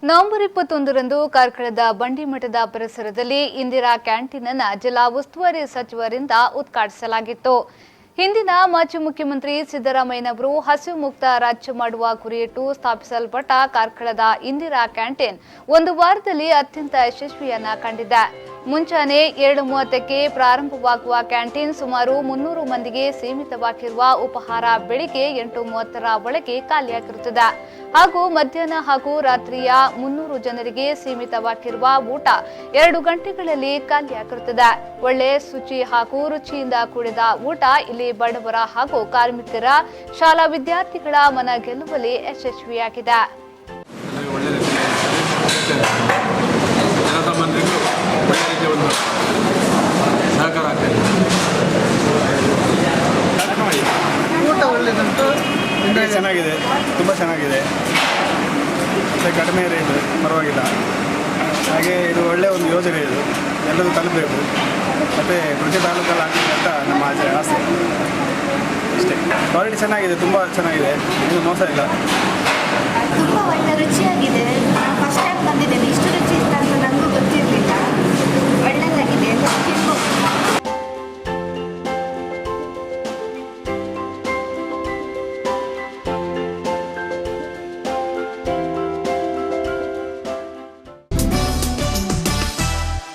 November 21ರಂದು ಕಾರ್ಕಳದ ಬಂಡಿಮಠದ ಪರಿಸರದಲ್ಲಿ Indira canteen ಅನ್ನು ಜಿಲ್ಲಾ ಉಸ್ತುವಾರಿ ಸಚಿವರಿಂದ ಉದ್ಘಾಟಿಸಲಾಗಿತ್ತು. ಹಿಂದಿನ ಮಾಜಿ ಮುಖ್ಯಮಂತ್ರಿ ಸಿದ್ದರಾಮಯ್ಯನವರು ಹಸಿವು ಮುಕ್ತ ರಾಜ್ಯ ಮಾಡುವ ಗುರಿಯಿಟ್ಟು ಸ್ಥಾಪಿಸಲ್ಪಟ್ಟ ಕಾರ್ಕಳದ ಇಂದಿರಾ ಕ್ಯಾಂಟೀನ್ ಒಂದು ವಾರದಲ್ಲಿ ಅತ್ಯಂತ ಯಶಸ್ವಿಯನ್ನ ಕಂಡಿದೆ. ಮುಂಜಾನೆ 7:30ಕ್ಕೆ ಪ್ರಾರಂಭವಾಗುವ ಕ್ಯಾಂಟೀನ್ ಸುಮಾರು 300 ಮಂದಿಗೆ ಸೀಮಿತವಾಗಿರುವ ಉಪಹಾರ ಬೆಳಿಗ್ಗೆ 8:30ರ ಒಳಗೆ ಖಾಲಿಯಾಗಿರುತ್ತದೆ. ಹಾಗೂ ಮಧ್ಯಾಹ್ನ ಹಾಗೂ ರಾತ್ರಿಯ 300 ಜನರಿಗೆ ಸೀಮಿತವಾಗಿರುವ ಊಟ 2 ಗಂಟೆಗಳಲ್ಲಿ ಖಾಲಿಯಾಗಿರುತ್ತದೆ. ಒಳ್ಳೆ ಶುಚಿ ಹಾಗೂ ರುಚಿಯಿಂದ ಕೂಡಿದ ಊಟ ಇಲ್ಲಿ ಬಡವರ ಹಾಗೂ ಕಾರ್ಮಿಕರ ಶಾಲಾ ವಿದ್ಯಾರ್ಥಿಗಳ ಮನ ಗೆಲ್ಲುವಲ್ಲಿ ಯಶಸ್ವಿಯಾಗಿದೆ. ಊಟ ಒಳ್ಳೆಯದಂತೂ ಚೆನ್ನಾಗಿದೆ, ತುಂಬ ಚೆನ್ನಾಗಿದೆ, ಮತ್ತು ಕಡಿಮೆ ರೇಟ್, ಪರವಾಗಿಲ್ಲ. ಹಾಗೆ ಇದು ಒಳ್ಳೆಯ ಒಂದು ಯೋಜನೆ, ಇದು ಎಲ್ಲರೂ ತಲುಪಬೇಕು ಮತ್ತು ಪ್ರತಿ ತಾಲೂಕಲ್ಲಿ ಆಗಬೇಕು ಅಂತ ನಮ್ಮ ಆಸೆ ಅಷ್ಟೇ. ಕ್ವಾಲಿಟಿ ಚೆನ್ನಾಗಿದೆ, ತುಂಬ ಚೆನ್ನಾಗಿದೆ, ಏನು ಮೋಸ ಇಲ್ಲ. ತುಂಬ ಒಳ್ಳೆ ರುಚಿಯಾಗಿದೆ.